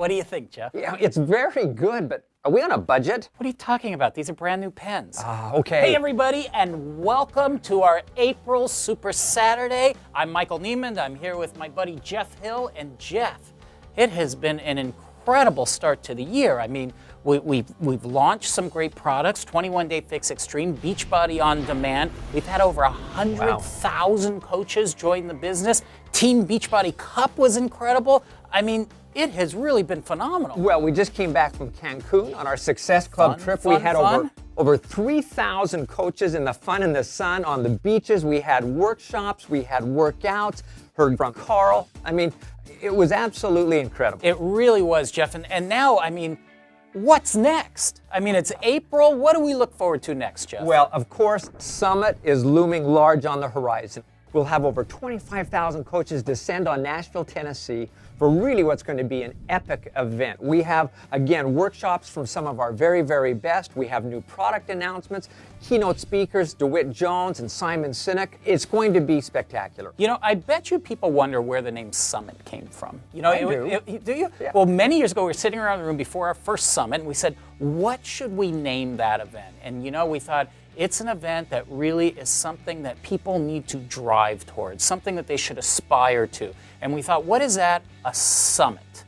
What do you think, Jeff? Yeah, it's very good, but are we on a budget? What are you talking about? These are brand new pens. Okay. Hey, everybody, and welcome to our April Super Saturday. I'm Michael Neiman. I'm here with my buddy Jeff Hill. And Jeff, it has been an incredible start to the year. I mean, we've launched some great products, 21-Day Fix Extreme, Beachbody On Demand. We've had over 100,000 coaches join the business. Team Beachbody Cup was incredible. I mean, it has really been phenomenal. Well, we just came back from Cancun on our Success Club trip. We had over 3,000 coaches in the fun and the sun on the beaches. We had workshops, we had workouts, heard from Carl. I mean, it was absolutely incredible. It really was, Jeff. And now, I mean, what's next? I mean, it's April. What do we look forward to next, Jeff? Well, of course, Summit is looming large on the horizon. We'll have over 25,000 coaches descend on Nashville, Tennessee for really what's going to be an epic event. We have, again, workshops from some of our very, very best. We have new product announcements, keynote speakers, DeWitt Jones and Simon Sinek. It's going to be spectacular. You know, I bet you people wonder where the name Summit came from. You know, do you? Yeah. Well, many years ago, we were sitting around the room before our first summit, and we said, what should we name that event? And, you know, we thought, it's an event that really is something that people need to drive towards, something that they should aspire to. And we thought, what is that? A summit.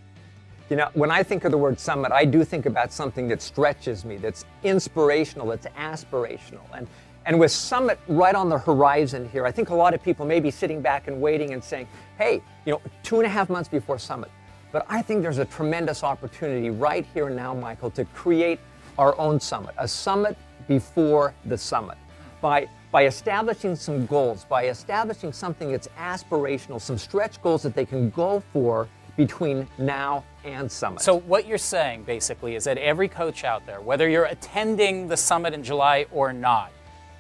You know, when I think of the word summit, I do think about something that stretches me, that's inspirational, that's aspirational. And with Summit right on the horizon here, I think a lot of people may be sitting back and waiting and saying, hey, you know, 2.5 months before Summit. But I think there's a tremendous opportunity right here now, Michael, to create our own summit, a summit before the summit. By establishing some goals, by establishing something that's aspirational, some stretch goals that they can go for between now and summit. So what you're saying basically is that every coach out there, whether you're attending the summit in July or not,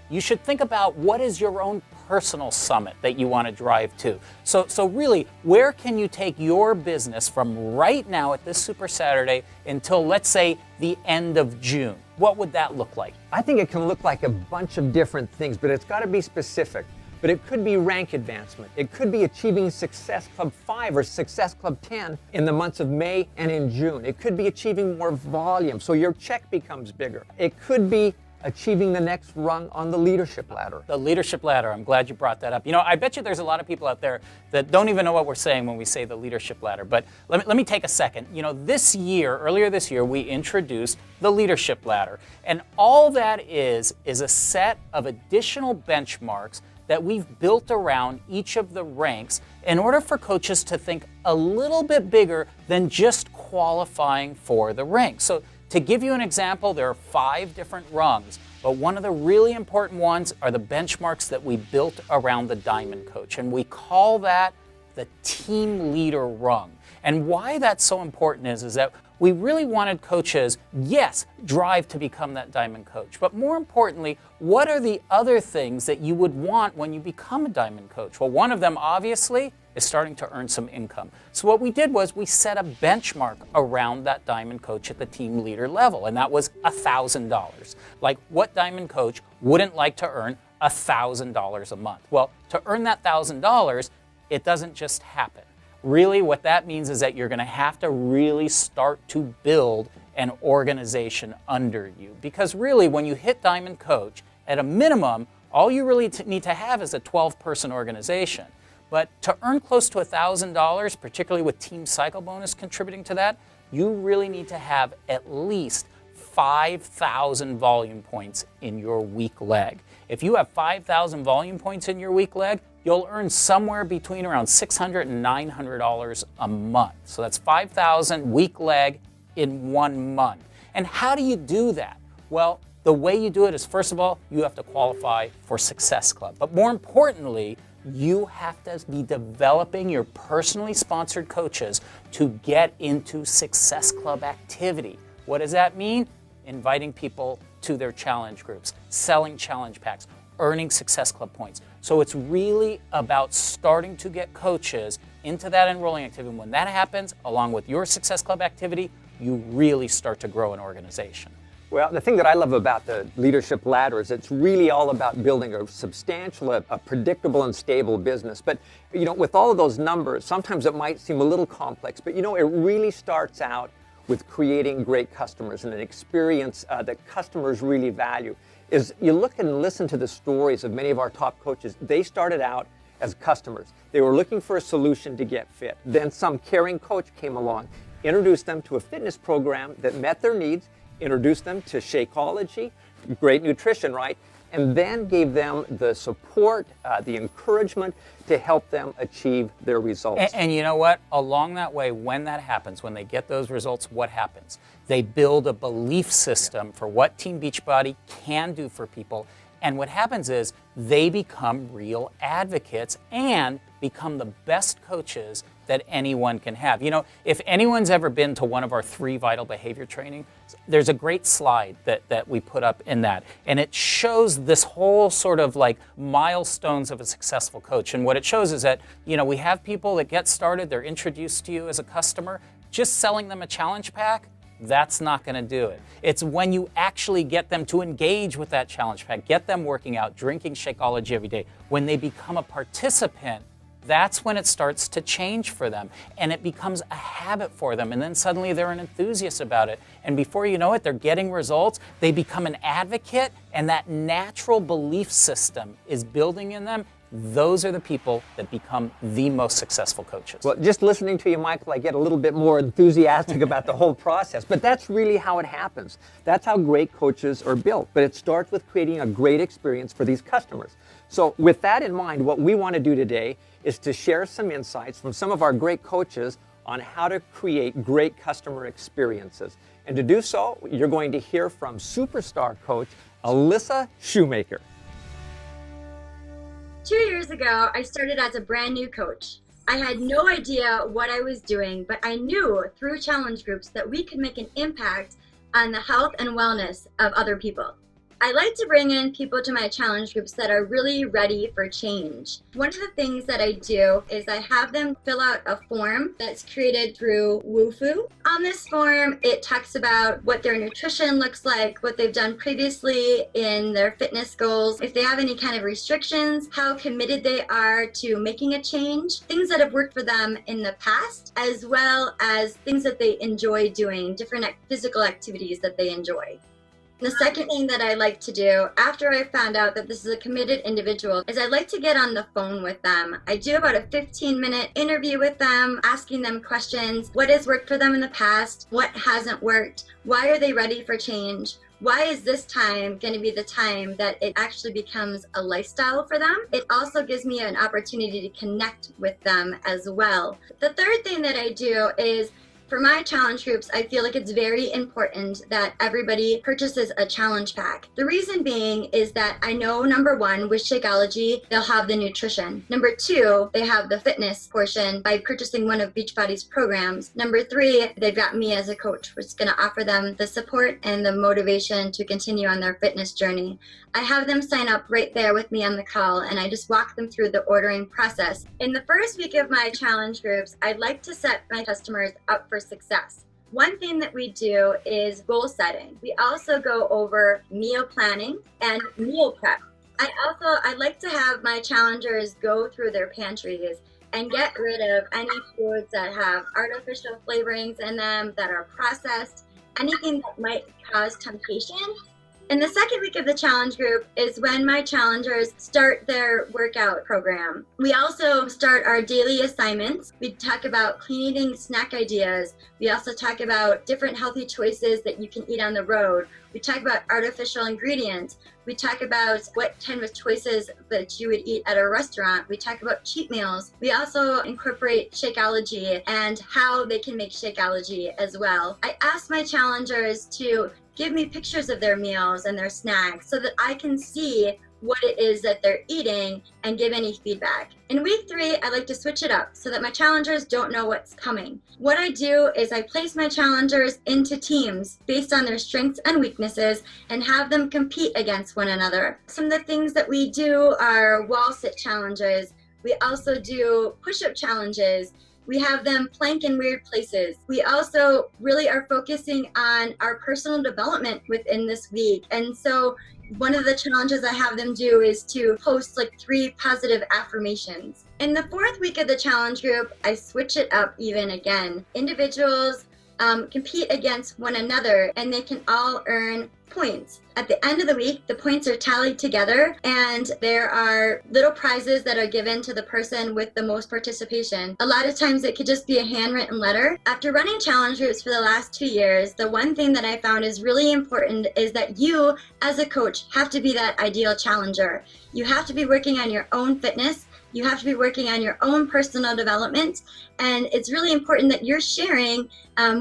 you should think about what is your own personal summit that you want to drive to. So really, where can you take your business from right now at this Super Saturday until, let's say, the end of June? What would that look like? I think it can look like a bunch of different things, but it's got to be specific. But it could be rank advancement. It could be achieving Success Club 5 or Success Club 10 in the months of May and in June. It could be achieving more volume, so your check becomes bigger. It could be achieving the next rung on the leadership ladder. The leadership ladder, I'm glad you brought that up. You know, I bet you there's a lot of people out there that don't even know what we're saying when we say the leadership ladder. But let me take a second. You know, earlier this year, we introduced the leadership ladder. And all that is a set of additional benchmarks that we've built around each of the ranks in order for coaches to think a little bit bigger than just qualifying for the rank. So to give you an example, there are 5 different rungs, but one of the really important ones are the benchmarks that we built around the Diamond Coach, and we call that the team leader rung. And why that's so important is that we really wanted coaches, yes, drive to become that Diamond Coach, but more importantly, what are the other things that you would want when you become a Diamond Coach? Well, one of them, obviously, is starting to earn some income. So what we did was we set a benchmark around that Diamond Coach at the team leader level, and that was $1,000. Like, what Diamond Coach wouldn't like to earn $1,000 a month? Well, to earn that $1,000, it doesn't just happen. Really, what that means is that you're going to have to really start to build an organization under you. Because really, when you hit Diamond Coach, at a minimum, all you really need to have is a 12-person organization. But to earn close to $1,000, particularly with Team Cycle Bonus contributing to that, you really need to have at least 5,000 volume points in your weak leg. If you have 5,000 volume points in your weak leg, you'll earn somewhere between around $600 and $900 a month. So that's 5,000 weak leg in 1 month. And how do you do that? Well, the way you do it is, first of all, you have to qualify for Success Club. But more importantly, you have to be developing your personally sponsored coaches to get into Success Club activity. What does that mean? Inviting people to their challenge groups, selling challenge packs, earning Success Club points. So it's really about starting to get coaches into that enrolling activity. And when that happens, along with your Success Club activity, you really start to grow an organization. Well, the thing that I love about the leadership ladder is it's really all about building a substantial, a predictable and stable business. But, with all of those numbers, sometimes it might seem a little complex, but, it really starts out with creating great customers and an experience that customers really value. Is you look and listen to the stories of many of our top coaches. They started out as customers. They were looking for a solution to get fit. Then some caring coach came along, introduced them to a fitness program that met their needs, introduced them to Shakeology, great nutrition, right? And then gave them the support, the encouragement to help them achieve their results. And you know what? Along that way, when that happens, when they get those results, what happens? They build a belief system for what Team Beachbody can do for people. And what happens is they become real advocates and become the best coaches that anyone can have. If anyone's ever been to one of our 3 vital behavior training, there's a great slide that we put up in that. And it shows this whole sort of like milestones of a successful coach. And what it shows is that, we have people that get started, they're introduced to you as a customer, just selling them a challenge pack, that's not going to do it. It's when you actually get them to engage with that challenge pack, get them working out, drinking Shakeology every day. When they become a participant, that's when it starts to change for them and it becomes a habit for them. And then suddenly they're an enthusiast about it. And before you know it, they're getting results. They become an advocate and that natural belief system is building in them. Those are the people that become the most successful coaches. Well, just listening to you, Michael, I get a little bit more enthusiastic about the whole process. But that's really how it happens. That's how great coaches are built. But it starts with creating a great experience for these customers. So with that in mind, what we want to do today is to share some insights from some of our great coaches on how to create great customer experiences. And to do so, you're going to hear from superstar coach Alyssa Shoemaker. 2 years ago, I started as a brand new coach. I had no idea what I was doing, but I knew through challenge groups that we could make an impact on the health and wellness of other people. I like to bring in people to my challenge groups that are really ready for change. One of the things that I do is I have them fill out a form that's created through Wufoo. On this form, it talks about what their nutrition looks like, what they've done previously in their fitness goals, if they have any kind of restrictions, how committed they are to making a change, things that have worked for them in the past, as well as things that they enjoy doing, different physical activities that they enjoy. The second thing that I like to do after I found out that this is a committed individual is I like to get on the phone with them. I do about a 15-minute interview with them, asking them questions. What has worked for them in the past? What hasn't worked? Why are they ready for change? Why is this time going to be the time that it actually becomes a lifestyle for them? It also gives me an opportunity to connect with them as well. The third thing that I do is for my challenge groups, I feel like it's very important that everybody purchases a challenge pack. The reason being is that I know, number one, with Shakeology, they'll have the nutrition. Number two, they have the fitness portion by purchasing one of Beachbody's programs. Number three, they've got me as a coach, which is going to offer them the support and the motivation to continue on their fitness journey. I have them sign up right there with me on the call, and I just walk them through the ordering process. In the first week of my challenge groups, I'd like to set my customers up for success. One thing that we do is goal setting. We also go over meal planning and meal prep. I like to have my challengers go through their pantries and get rid of any foods that have artificial flavorings in them, that are processed, anything that might cause temptation. And the second week of the challenge group is when my challengers start their workout program. We also start our daily assignments. We talk about clean eating snack ideas. We also talk about different healthy choices that you can eat on the road. We talk about artificial ingredients. We talk about what kind of choices that you would eat at a restaurant. We talk about cheat meals. We also incorporate Shakeology and how they can make Shakeology as well. I ask my challengers to give me pictures of their meals and their snacks so that I can see what it is that they're eating and give any feedback. In week 3, I like to switch it up so that my challengers don't know what's coming. What I do is I place my challengers into teams based on their strengths and weaknesses and have them compete against one another. Some of the things that we do are wall sit challenges. We also do push-up challenges. We have them plank in weird places. We also really are focusing on our personal development within this week. And so one of the challenges I have them do is to post like 3 positive affirmations. In the 4th week of the challenge group, I switch it up even again. Individuals compete against one another, and they can all earn points. At the end of the week, the points are tallied together, and there are little prizes that are given to the person with the most participation. A lot of times it could just be a handwritten letter. After running challenge groups for the last 2 years, the one thing that I found is really important is that you, as a coach, have to be that ideal challenger. You have to be working on your own fitness. You have to be working on your own personal development, and it's really important that you're sharing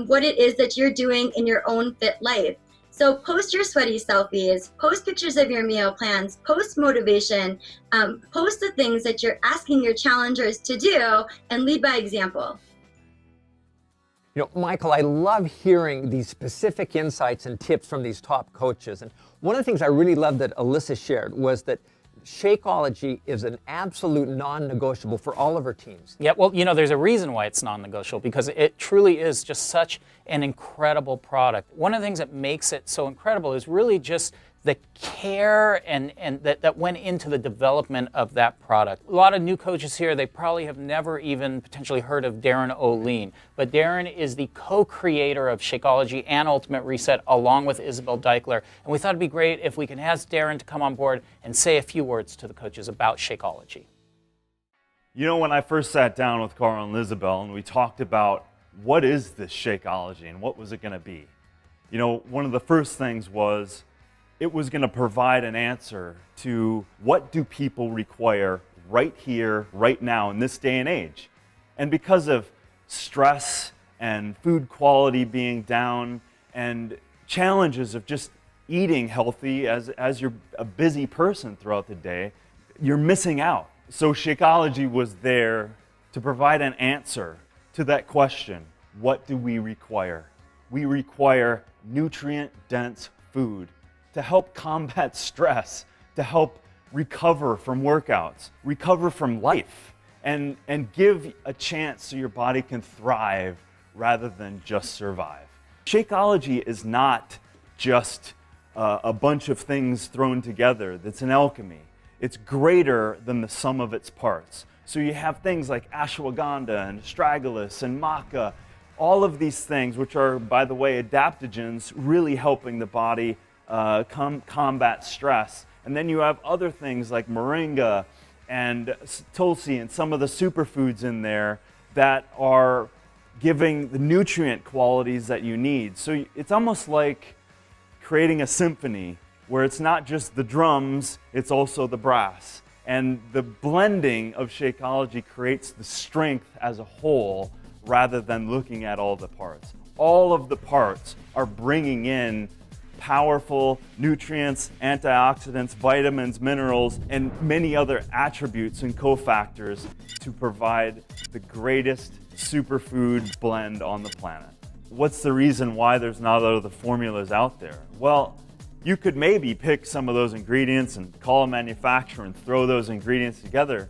what it is that you're doing in your own fit life. So post your sweaty selfies, post pictures of your meal plans, post motivation, post the things that you're asking your challengers to do, and lead by example. You know, Michael, I love hearing these specific insights and tips from these top coaches. And one of the things I really loved that Alyssa shared was that Shakeology is an absolute non-negotiable for all of her teams. Yeah, well, you know, there's a reason why it's non-negotiable, because it truly is just such an incredible product. One of the things that makes it so incredible is really just the care and that went into the development of that product. A lot of new coaches here, they probably have never even potentially heard of Darren O'Lean, but Darren is the co-creator of Shakeology and Ultimate Reset along with Isabel Deichler, and we thought it'd be great if we can ask Darren to come on board and say a few words to the coaches about Shakeology. You know, when I first sat down with Carl and Isabel and we talked about what is this Shakeology and what was it going to be, you know, one of the first things was it was going to provide an answer to what do people require right here, right now, in this day and age. And because of stress and food quality being down and challenges of just eating healthy as you're a busy person throughout the day, you're missing out. So Shakeology was there to provide an answer to that question. What do we require? We require nutrient-dense food to help combat stress, to help recover from workouts, recover from life, and give a chance so your body can thrive rather than just survive. Shakeology is not just a bunch of things thrown together that's an alchemy. It's greater than the sum of its parts. So you have things like ashwagandha and astragalus and maca, all of these things, which are, by the way, adaptogens, really helping the body combat stress. And then you have other things like moringa and tulsi and some of the superfoods in there that are giving the nutrient qualities that you need. So it's almost like creating a symphony where it's not just the drums, it's also the brass. And the blending of Shakeology creates the strength as a whole rather than looking at all the parts. All of the parts are bringing in powerful nutrients, antioxidants, vitamins, minerals, and many other attributes and cofactors to provide the greatest superfood blend on the planet. What's the reason why there's not other formulas out there? Well, you could maybe pick some of those ingredients and call a manufacturer and throw those ingredients together,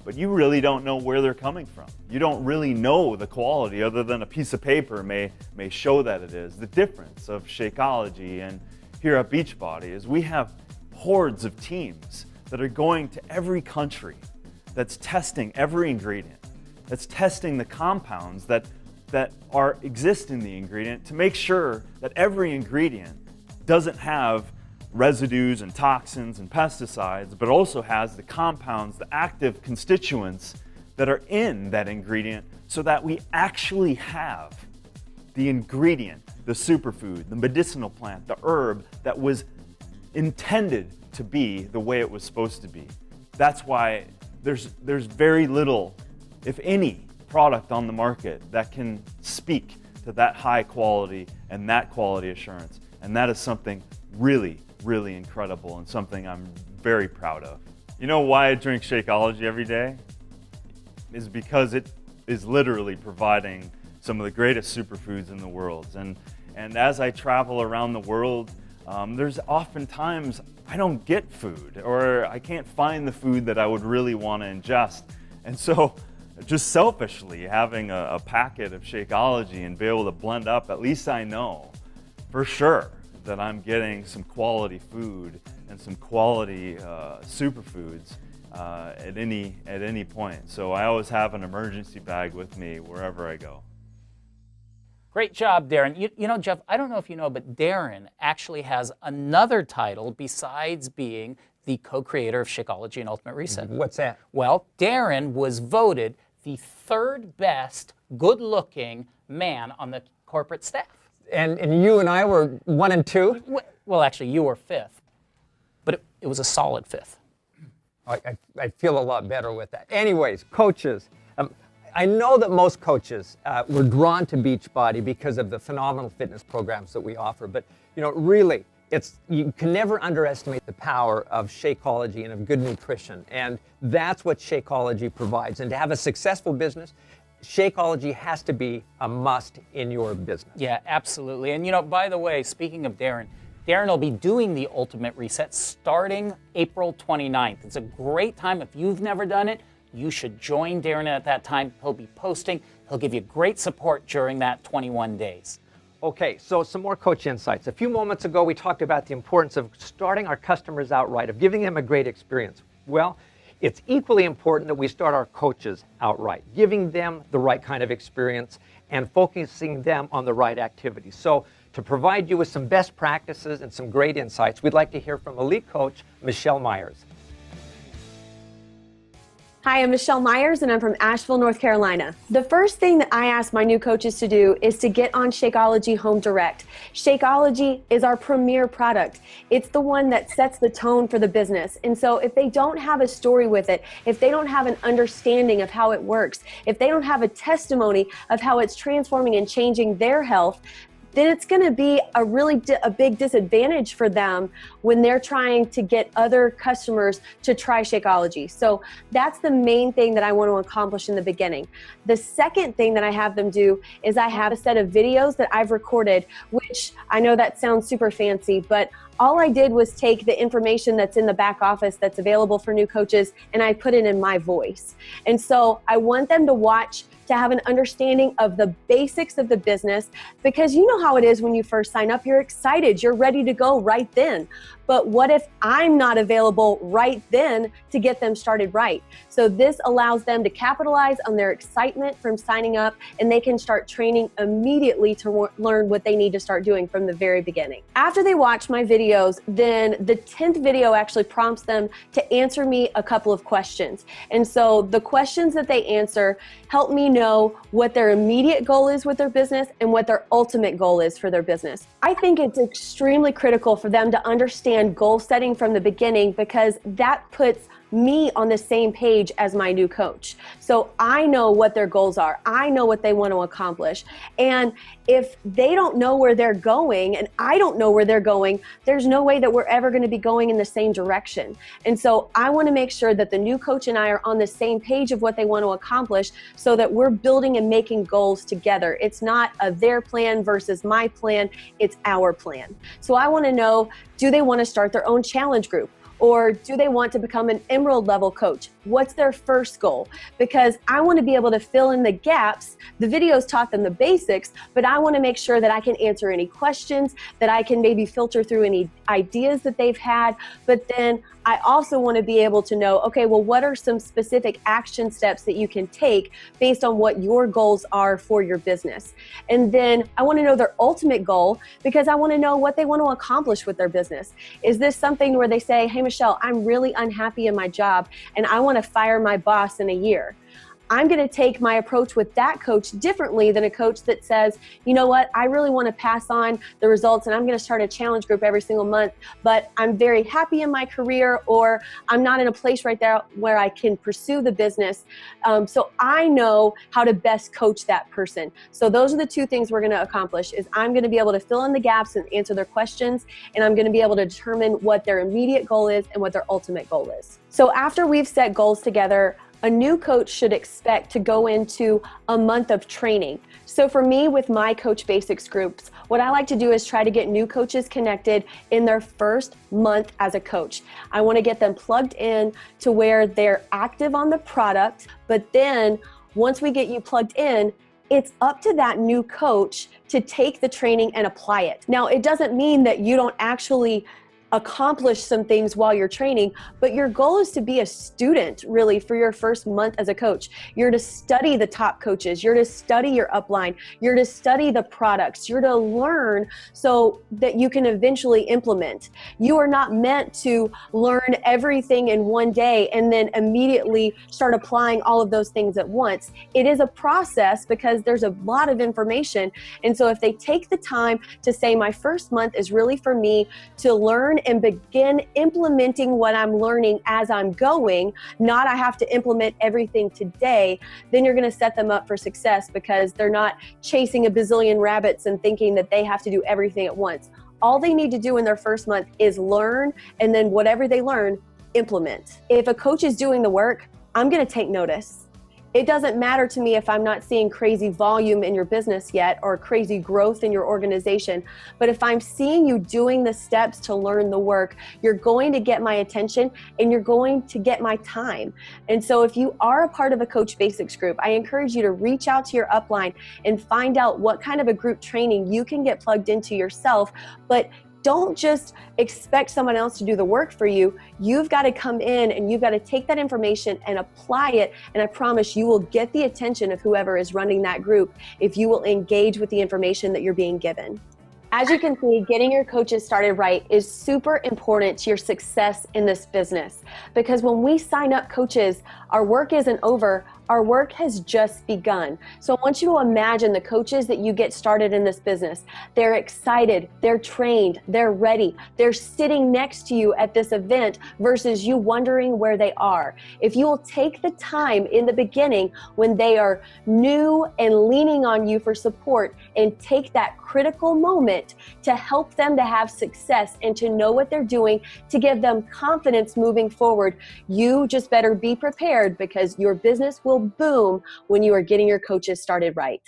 but you really don't know where they're coming from. You don't really know the quality other than a piece of paper may show that it is. The difference of Shakeology and here at Beachbody is we have hordes of teams that are going to every country that's testing every ingredient, that's testing the compounds that exist in the ingredient to make sure that every ingredient doesn't have residues and toxins and pesticides, but also has the compounds, the active constituents that are in that ingredient so that we actually have the ingredient, the superfood, the medicinal plant, the herb that was intended to be the way it was supposed to be. That's why there's very little, if any, product on the market that can speak to that high quality and that quality assurance. And that is something really, really incredible and something I'm very proud of. You know why I drink Shakeology every day? Is because it is literally providing some of the greatest superfoods in the world. And as I travel around the world, there's oftentimes I don't get food or I can't find the food that I would really want to ingest. And so just selfishly having a packet of Shakeology and be able to blend up, at least I know for sure that I'm getting some quality food and some quality superfoods at any point. So I always have an emergency bag with me wherever I go. Great job, Darren. You know, Jeff, I don't know if you know, but Darren actually has another title besides being the co-creator of Shakeology and Ultimate Reset. What's that? Well, Darren was voted the third best good-looking man on the corporate staff. And you and I were 1 and 2? Well, actually, you were fifth, but it was a solid fifth. I feel a lot better with that. Anyways, coaches. I know that most coaches were drawn to Beachbody because of the phenomenal fitness programs that we offer, but you know, really, you can never underestimate the power of Shakeology and of good nutrition, and that's what Shakeology provides. And to have a successful business, Shakeology has to be a must in your business. Yeah, absolutely. And you know, by the way, speaking of Darren will be doing the Ultimate Reset starting April 29th. It's a great time. If you've never done it, you should join Darren at that time. He'll be posting. He'll give you great support during that 21 days. Okay, so some more coach insights. A few moments ago, we talked about the importance of starting our customers out right, of giving them a great experience. Well, it's equally important that we start our coaches out right, giving them the right kind of experience and focusing them on the right activities. So to provide you with some best practices and some great insights, we'd like to hear from elite coach Michelle Myers. Hi, I'm Michelle Myers, and I'm from Asheville, North Carolina. The first thing that I ask my new coaches to do is to get on Shakeology Home Direct. Shakeology is our premier product. It's the one that sets the tone for the business. And so if they don't have a story with it, if they don't have an understanding of how it works, if they don't have a testimony of how it's transforming and changing their health, then it's going to be a big disadvantage for them when they're trying to get other customers to try Shakeology. So that's the main thing that I want to accomplish in the beginning. The second thing that I have them do is I have a set of videos that I've recorded, which I know that sounds super fancy, but all I did was take the information that's in the back office that's available for new coaches and I put it in my voice. And so I want them to watch to have an understanding of the basics of the business, because you know how it is when you first sign up, you're excited, you're ready to go right then. But what if I'm not available right then to get them started right? So this allows them to capitalize on their excitement from signing up, and they can start training immediately to learn what they need to start doing from the very beginning. After they watch my videos, then the 10th video actually prompts them to answer me a couple of questions. And so the questions that they answer help me know what their immediate goal is with their business and what their ultimate goal is for their business. I think it's extremely critical for them to understand goal setting from the beginning, because that puts me on the same page as my new coach. So I know what their goals are. I know what they want to accomplish. And if they don't know where they're going and I don't know where they're going, there's no way that we're ever going to be going in the same direction. And so I want to make sure that the new coach and I are on the same page of what they want to accomplish, so that we're building and making goals together. It's not their plan versus my plan, it's our plan. So I want to know, do they want to start their own challenge group? Or do they want to become an emerald level coach? What's their first goal? Because I want to be able to fill in the gaps. The videos taught them the basics, but I want to make sure that I can answer any questions, that I can maybe filter through any ideas that they've had. But then I also want to be able to know, okay, well, what are some specific action steps that you can take based on what your goals are for your business? And then I want to know their ultimate goal, because I want to know what they want to accomplish with their business. Is this something where they say, hey, Michelle, I'm really unhappy in my job and I want to fire my boss in a year? I'm going to take my approach with that coach differently than a coach that says, you know what, I really want to pass on the results and I'm going to start a challenge group every single month, but I'm very happy in my career, or I'm not in a place right there where I can pursue the business. So I know how to best coach that person. So those are the two things we're going to accomplish. Is I'm going to be able to fill in the gaps and answer their questions, and I'm going to be able to determine what their immediate goal is and what their ultimate goal is. So after we've set goals together, a new coach should expect to go into a month of training. So for me, with my Coach Basics groups, what I like to do is try to get new coaches connected in their first month as a coach. I want to get them plugged in to where they're active on the product, but then Once we get you plugged in, it's up to that new coach to take the training and apply it. Now, it doesn't mean that you don't actually accomplish some things while you're training, but your goal is to be a student really for your first month as a coach. You're to study the top coaches, you're to study your upline, you're to study the products, you're to learn so that you can eventually implement. You are not meant to learn everything in one day and then immediately start applying all of those things at once. It is a process because there's a lot of information. And so if they take the time to say, my first month is really for me to learn and begin implementing what I'm learning as I'm going, not I have to implement everything today, then you're going to set them up for success because they're not chasing a bazillion rabbits and thinking that they have to do everything at once. All they need to do in their first month is learn, and then whatever they learn, implement. If a coach is doing the work, I'm going to take notice. It doesn't matter to me if I'm not seeing crazy volume in your business yet or crazy growth in your organization. But if I'm seeing you doing the steps to learn the work, you're going to get my attention and you're going to get my time. And so if you are a part of a Coach Basics group, I encourage you to reach out to your upline and find out what kind of a group training you can get plugged into yourself. But don't just expect someone else to do the work for you. You've got to come in and you've got to take that information and apply it. And I promise you will get the attention of whoever is running that group if you will engage with the information that you're being given. As you can see, getting your coaches started right is super important to your success in this business, because when we sign up coaches, our work isn't over. Our work has just begun. So I want you to imagine the coaches that you get started in this business. They're excited, they're trained, they're ready. They're sitting next to you at this event versus you wondering where they are. If you will take the time in the beginning when they are new and leaning on you for support and take that critical moment to help them to have success and to know what they're doing, to give them confidence moving forward, you just better be prepared, because your business will boom when you are getting your coaches started right.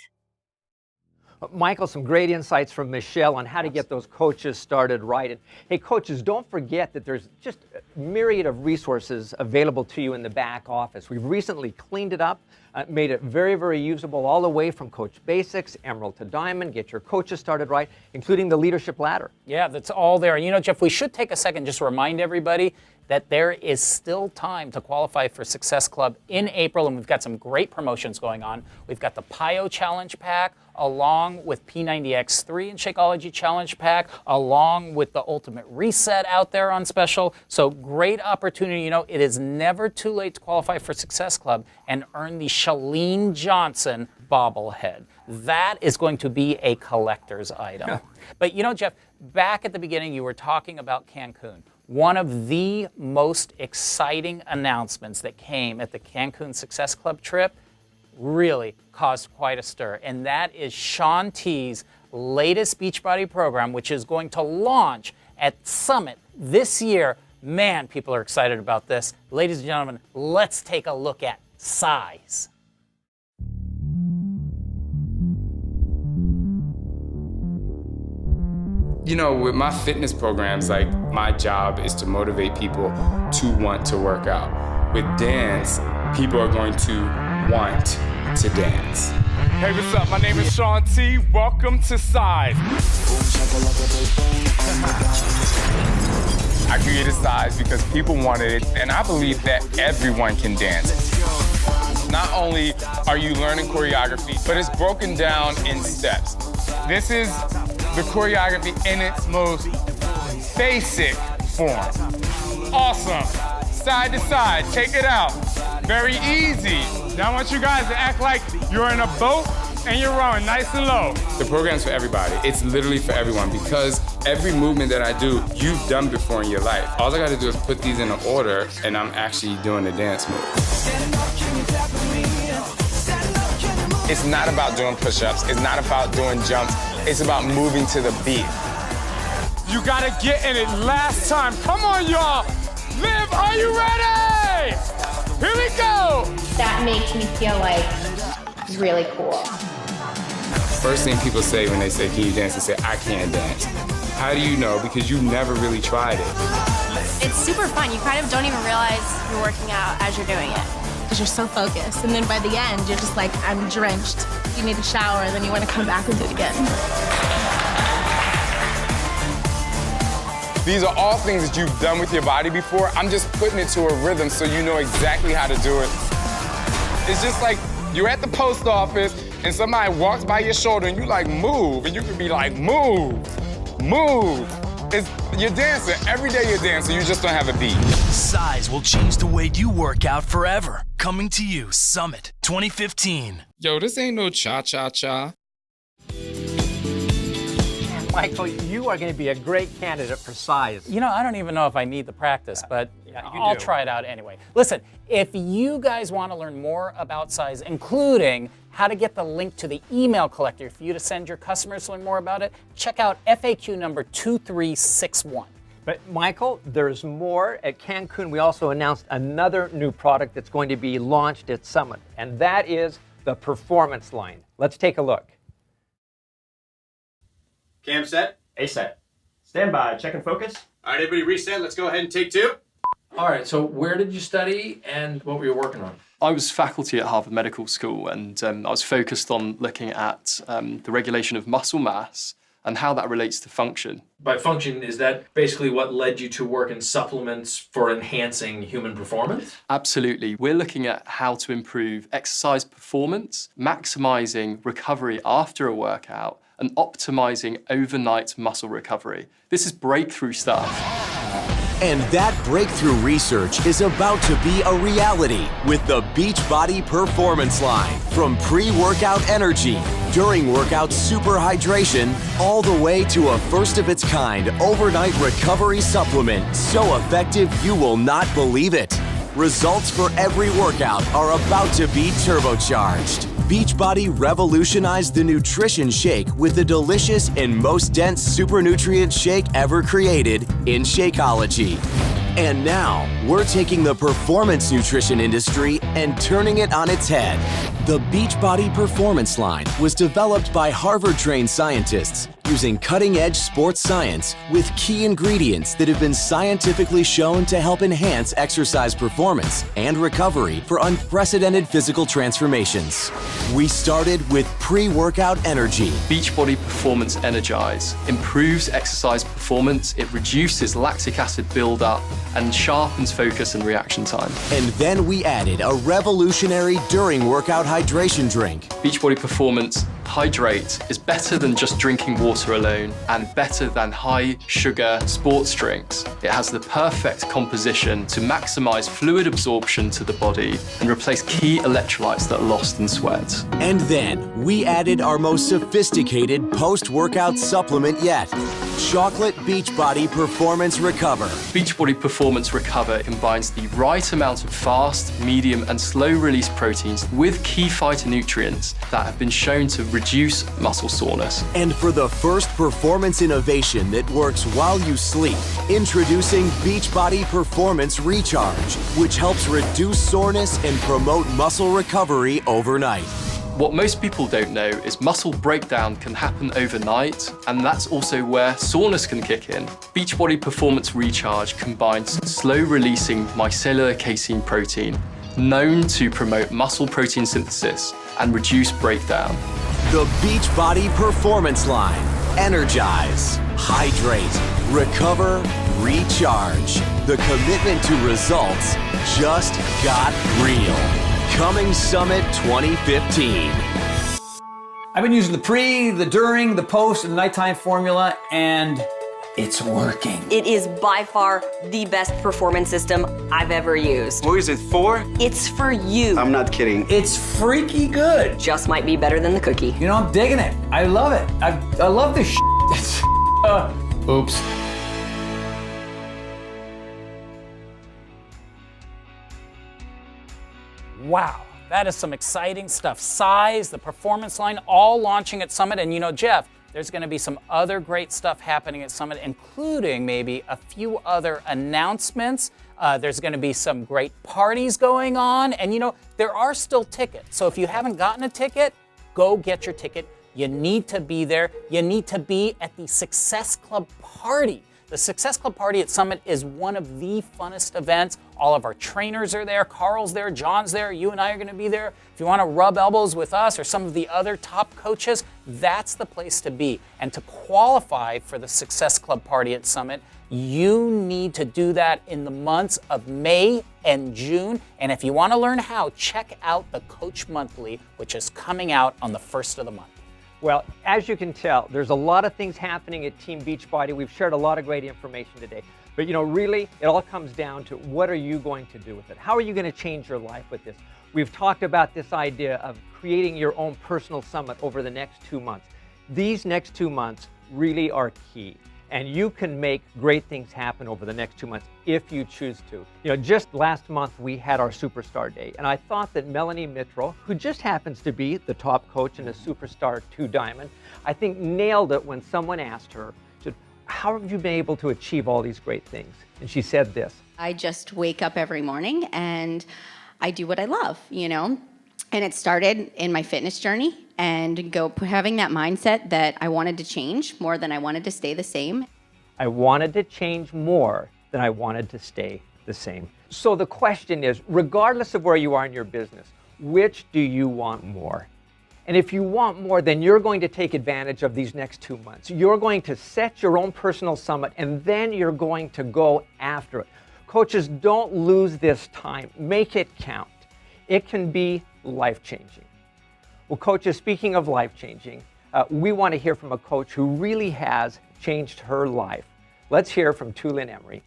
Michael, some great insights from Michelle on how to get those coaches started right. And hey, coaches, don't forget that there's just a myriad of resources available to you in the back office. We've recently cleaned it up, made it very, very usable, all the way from Coach Basics, Emerald to Diamond, get your coaches started right, including the Leadership Ladder. Yeah, that's all there. You know, Jeff, we should take a second just to remind everybody that there is still time to qualify for Success Club in April, and we've got some great promotions going on. We've got the PIO Challenge Pack, along with P90X3 and Shakeology Challenge Pack, along with the Ultimate Reset out there on special. So great opportunity. You know, it is never too late to qualify for Success Club and earn the Chalene Johnson bobblehead. That is going to be a collector's item. But you know, Jeff, back at the beginning, you were talking about Cancun. One of the most exciting announcements that came at the Cancun Success Club trip really caused quite a stir, and that is Shaun T's latest Beachbody program, which is going to launch at Summit this year. Man, people are excited about this. Ladies and gentlemen, let's take a look at size. You know, with my fitness programs, like, my job is to motivate people to want to work out. With dance, people are going to want to dance. Hey, what's up? My name is Shaun T. Welcome to Size. I created Size because people wanted it, and I believe that everyone can dance. Not only are you learning choreography, but it's broken down in steps. This is the choreography in its most basic form. Awesome. Side to side, take it out. Very easy. Now I want you guys to act like you're in a boat and you're rowing nice and low. The program's for everybody. It's literally for everyone, because every movement that I do, you've done before in your life. All I gotta do is put these in an order, and I'm actually doing the dance move. It's not about doing push-ups. It's not about doing jumps. It's about moving to the beat. You gotta get in it last time. Come on, y'all. Liv, are you ready? Here we go. That makes me feel like really cool. First thing people say when they say, can you dance? They say, I can't dance. How do you know? Because you've never really tried it. It's super fun. You kind of don't even realize you're working out as you're doing it. because you're so focused. And then by the end, you're just like, I'm drenched. You need a shower, then you want to come back and do it again. These are all things that you've done with your body before. I'm just putting it to a rhythm so you know exactly how to do it. It's just like you're at the post office and somebody walks by your shoulder and you like, move. And you can be like, move, move. You're dancing. Every day you're dancing. You just don't have a beat. Size will change the way you work out forever. Coming to you, Summit 2015. Yo, this ain't no cha-cha-cha. Michael, you are going to be a great candidate for Size. You know, I don't even know if I need the practice, but Yeah, you I'll do. try it out anyway. Listen, if you guys want to learn more about Size, including how to get the link to the email collector for you to send your customers to learn more about it, check out FAQ number 2361. But Michael, there's more. At Cancun, we also announced another new product that's going to be launched at Summit, and that is the Performance line. Let's take a look. Cam set. A set. Stand by. Check and focus. All right, everybody reset. Let's go ahead and take two. All right, so where did you study and what were you working on? I was faculty at Harvard Medical School, and I was focused on looking at the regulation of muscle mass and how that relates to function. By function, is that basically what led you to work in supplements for enhancing human performance? Absolutely. We're looking at how to improve exercise performance, maximizing recovery after a workout, and optimizing overnight muscle recovery. This is breakthrough stuff. And that breakthrough research is about to be a reality with the Beachbody Performance line. From pre-workout energy, during workout super hydration, all the way to a first-of-its-kind overnight recovery supplement so effective you will not believe it. Results for every workout are about to be turbocharged. Beachbody revolutionized the nutrition shake with the delicious and most dense super nutrient shake ever created in Shakeology. And now, we're taking the performance nutrition industry and turning it on its head. The Beachbody Performance line was developed by Harvard-trained scientists using cutting-edge sports science with key ingredients that have been scientifically shown to help enhance exercise performance and recovery for unprecedented physical transformations. We started with pre-workout energy. Beachbody Performance Energize improves exercise performance, it reduces lactic acid buildup, and sharpens focus and reaction time. And then we added a revolutionary during workout hydration drink. Beachbody Performance Hydrate is better than just drinking water alone and better than high sugar sports drinks. It has the perfect composition to maximize fluid absorption to the body and replace key electrolytes that are lost in sweat. And then we added our most sophisticated post-workout supplement yet, Chocolate Beachbody Performance Recover. Beachbody Performance Recover combines the right amount of fast, medium, and slow-release proteins with key phytonutrients that have been shown to reduce muscle soreness. And for the first performance innovation that works while you sleep, introducing Beachbody Performance Recharge, which helps reduce soreness and promote muscle recovery overnight. What most people don't know is muscle breakdown can happen overnight, and that's also where soreness can kick in. Beachbody Performance Recharge combines slow-releasing micellar casein protein, known to promote muscle protein synthesis and reduce breakdown. The Beachbody Performance line. Energize, hydrate, recover, recharge. The commitment to results just got real. Coming Summit 2015. I've been using the pre, the during, the post, and the nighttime formula, and it's working. It is by far the best performance system I've ever used. Who is it for? It's for you. I'm not kidding. It's freaky good. Just might be better than the cookie. You know, I'm digging it. I love it. I love this shit. Oops. Wow, that is some exciting stuff. Size, the performance line, all launching at Summit. And you know, Jeff, there's going to be some other great stuff happening at Summit, including maybe a few other announcements. There's going to be some great parties going on. And you know, there are still tickets. So if you haven't gotten a ticket, go get your ticket. You need to be there. You need to be at the Success Club party. The Success Club Party at Summit is one of the funnest events. All of our trainers are there. Carl's there. John's there. You and I are going to be there. If you want to rub elbows with us or some of the other top coaches, that's the place to be. And to qualify for the Success Club Party at Summit, you need to do that in the months of May and June. And if you want to learn how, check out the Coach Monthly, which is coming out on the 1st of the month. Well, as you can tell, there's a lot of things happening at Team Beachbody. We've shared a lot of great information today. But really, it all comes down to what are you going to do with it? How are you going to change your life with this? We've talked about this idea of creating your own personal summit over the next 2 months. These next 2 months really are key. And you can make great things happen over the next 2 months if you choose to. Just last month we had our Superstar Day, and I thought that Melanie Mitchell, who just happens to be the top coach in a Superstar 2 Diamond, I think nailed it when someone asked her, how have you been able to achieve all these great things? And she said this. I just wake up every morning and I do what I love, And it started in my fitness journey and having that mindset that I wanted to change more than I wanted to stay the same. I wanted to change more than I wanted to stay the same. So the question is, regardless of where you are in your business, which do you want more? And if you want more, then you're going to take advantage of these next 2 months. You're going to set your own personal summit, and then you're going to go after it. Coaches, don't lose this time. Make it count. It can be life-changing. Well, coaches, speaking of life-changing, we want to hear from a coach who really has changed her life. Let's hear from Tulin Emery.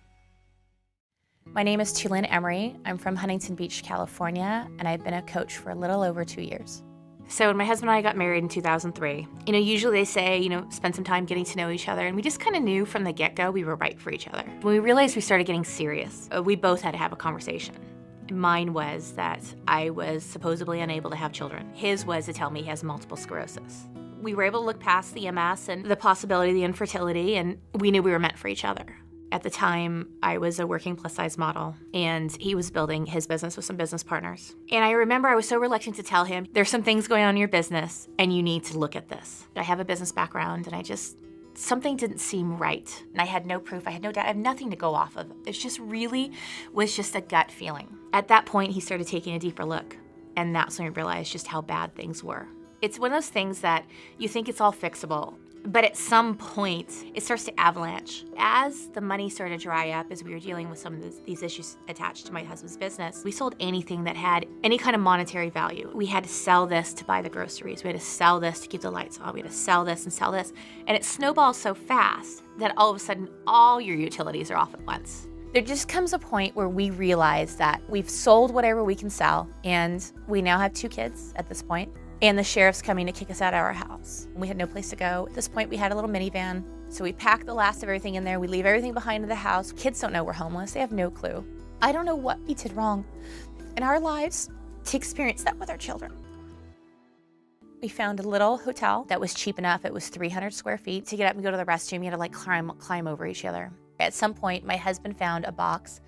My name is Tulin Emery. I'm from Huntington Beach, California, and I've been a coach for a little over 2 years. So when my husband and I got married in 2003, usually they say, spend some time getting to know each other, and we just kind of knew from the get-go we were right for each other. When we realized we started getting serious, we both had to have a conversation. Mine was that I was supposedly unable to have children. His was to tell me he has multiple sclerosis. We were able to look past the MS and the possibility of the infertility, and we knew we were meant for each other. At the time, I was a working plus-size model, and he was building his business with some business partners. And I remember I was so reluctant to tell him, there's some things going on in your business, and you need to look at this. I have a business background, and something didn't seem right. And I had no proof, I had no doubt, I have nothing to go off of. It just really was just a gut feeling. At that point, he started taking a deeper look, and that's when we realized just how bad things were. It's one of those things that you think it's all fixable, but at some point, it starts to avalanche. As the money started to dry up, as we were dealing with some of these issues attached to my husband's business, we sold anything that had any kind of monetary value. We had to sell this to buy the groceries. We had to sell this to keep the lights on. We had to sell this and sell this. And it snowballs so fast that all of a sudden, all your utilities are off at once. There just comes a point where we realize that we've sold whatever we can sell, and we now have 2 kids at this point. And the sheriff's coming to kick us out of our house. We had no place to go. At this point, we had a little minivan. So we packed the last of everything in there. We leave everything behind in the house. Kids don't know we're homeless. They have no clue. I don't know what we did wrong in our lives to experience that with our children. We found a little hotel that was cheap enough. It was 300 square feet. To get up and go to the restroom, you had to climb over each other. At some point, my husband found a box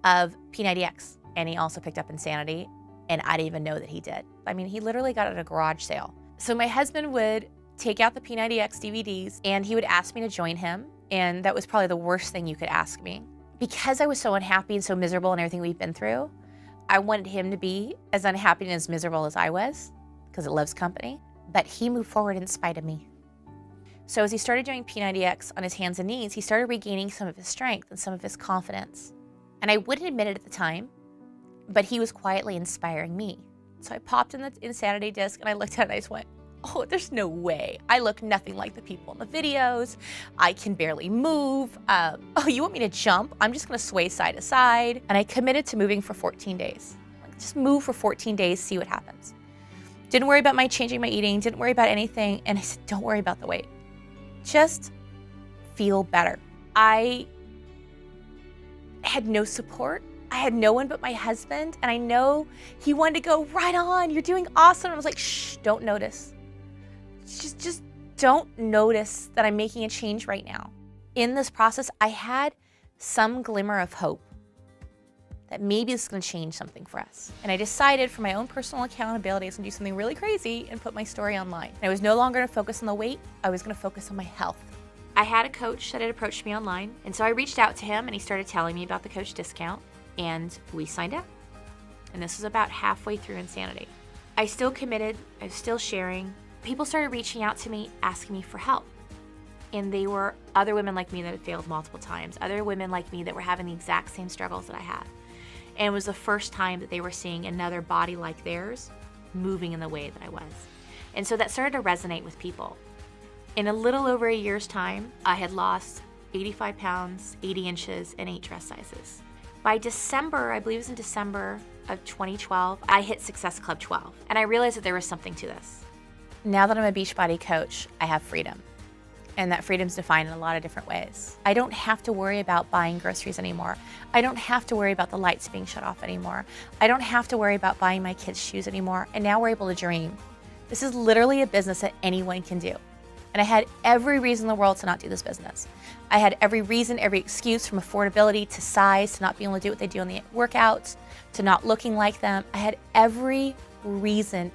of P90X, and he also picked up Insanity. And I didn't even know that he did. He literally got it at a garage sale. So my husband would take out the P90X DVDs and he would ask me to join him. And that was probably the worst thing you could ask me. Because I was so unhappy and so miserable and everything we've been through, I wanted him to be as unhappy and as miserable as I was, because it loves company. But he moved forward in spite of me. So as he started doing P90X on his hands and knees, he started regaining some of his strength and some of his confidence. And I wouldn't admit it at the time, but he was quietly inspiring me. So I popped in the Insanity disc and I looked at it and I just went, oh, there's no way. I look nothing like the people in the videos. I can barely move. Oh, you want me to jump? I'm just gonna sway side to side. And I committed to moving for 14 days. Just move for 14 days, see what happens. Didn't worry about changing my eating, didn't worry about anything. And I said, don't worry about the weight. Just feel better. I had no support. I had no one but my husband, and I know he wanted to go, right on, you're doing awesome. I was like, shh, don't notice. Just don't notice that I'm making a change right now. In this process, I had some glimmer of hope that maybe this is gonna change something for us. And I decided for my own personal accountability, I was gonna do something really crazy and put my story online. And I was no longer gonna focus on the weight, I was gonna focus on my health. I had a coach that had approached me online, and so I reached out to him and he started telling me about the coach discount, and we signed up. And this was about halfway through Insanity. I still committed, I was still sharing. People started reaching out to me, asking me for help. And they were other women like me that had failed multiple times, other women like me that were having the exact same struggles that I had. And it was the first time that they were seeing another body like theirs moving in the way that I was. And so that started to resonate with people. In a little over a year's time, I had lost 85 pounds, 80 inches, and 8 dress sizes. By December, I believe it was in December of 2012, I hit Success Club 12. And I realized that there was something to this. Now that I'm a Beachbody coach, I have freedom. And that freedom's defined in a lot of different ways. I don't have to worry about buying groceries anymore. I don't have to worry about the lights being shut off anymore. I don't have to worry about buying my kids shoes anymore. And now we're able to dream. This is literally a business that anyone can do. And I had every reason in the world to not do this business. I had every reason, every excuse, from affordability to size, to not being able to do what they do on the workouts, to not looking like them. I had every reason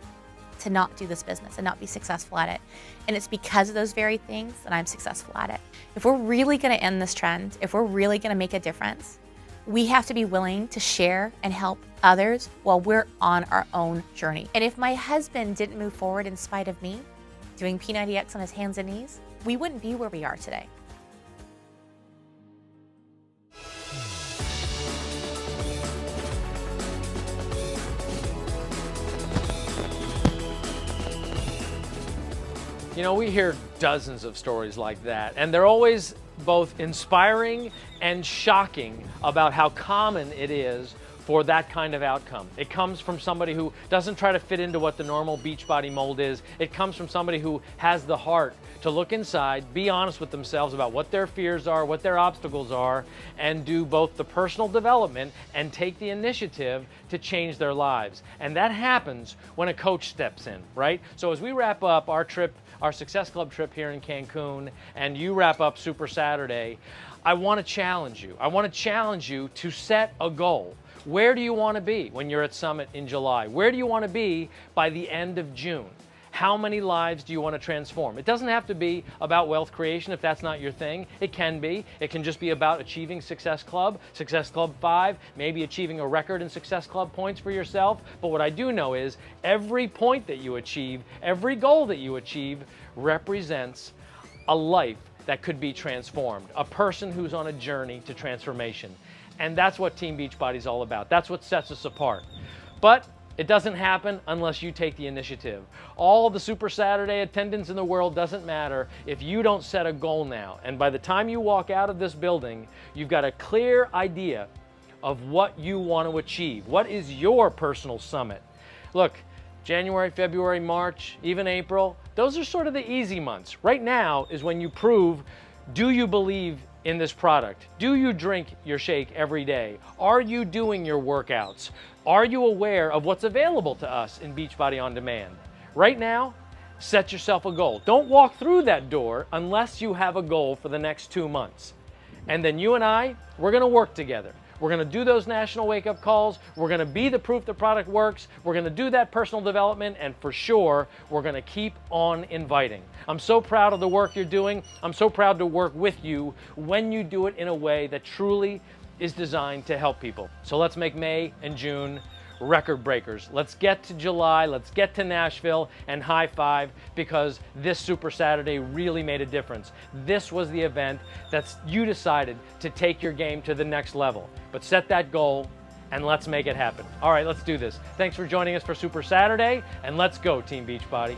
to not do this business and not be successful at it. And it's because of those very things that I'm successful at it. If we're really gonna end this trend, if we're really gonna make a difference, we have to be willing to share and help others while we're on our own journey. And if my husband didn't move forward in spite of me, doing P90X on his hands and knees, we wouldn't be where we are today. You know, we hear dozens of stories like that, and they're always both inspiring and shocking about how common it is for that kind of outcome. It comes from somebody who doesn't try to fit into what the normal Beachbody mold is. It comes from somebody who has the heart to look inside, be honest with themselves about what their fears are, what their obstacles are, and do both the personal development and take the initiative to change their lives. And that happens when a coach steps in, right? So as we wrap up our trip, our Success Club trip here in Cancun, and you wrap up Super Saturday, I want to challenge you. I want to challenge you to set a goal. Where do you want to be when you're at Summit in July? Where do you want to be by the end of June? How many lives do you want to transform? It doesn't have to be about wealth creation if that's not your thing. It can be. It can just be about achieving Success Club 5, maybe achieving a record in Success Club points for yourself. But what I do know is every point that you achieve, every goal that you achieve represents a life that could be transformed, a person who's on a journey to transformation. And that's what Team Beachbody is all about. That's what sets us apart. But it doesn't happen unless you take the initiative. All the Super Saturday attendance in the world doesn't matter if you don't set a goal now. And by the time you walk out of this building, you've got a clear idea of what you want to achieve. What is your personal summit? Look, January, February, March, even April, those are sort of the easy months. Right now is when you prove, do you believe in this product? Do you drink your shake every day? Are you doing your workouts? Are you aware of what's available to us in Beachbody On Demand? Right now, set yourself a goal. Don't walk through that door unless you have a goal for the next 2 months. And then you and I, we're gonna work together. We're gonna do those national wake-up calls. We're gonna be the proof the product works. We're gonna do that personal development, and for sure, we're gonna keep on inviting. I'm so proud of the work you're doing. I'm so proud to work with you when you do it in a way that truly is designed to help people. So let's make May and June record breakers. Let's get to July, let's get to Nashville and high five, because this Super Saturday really made a difference. This was the event that you decided to take your game to the next level. But set that goal and let's make it happen. All right, let's do this. Thanks for joining us for Super Saturday, and let's go, Team Beachbody.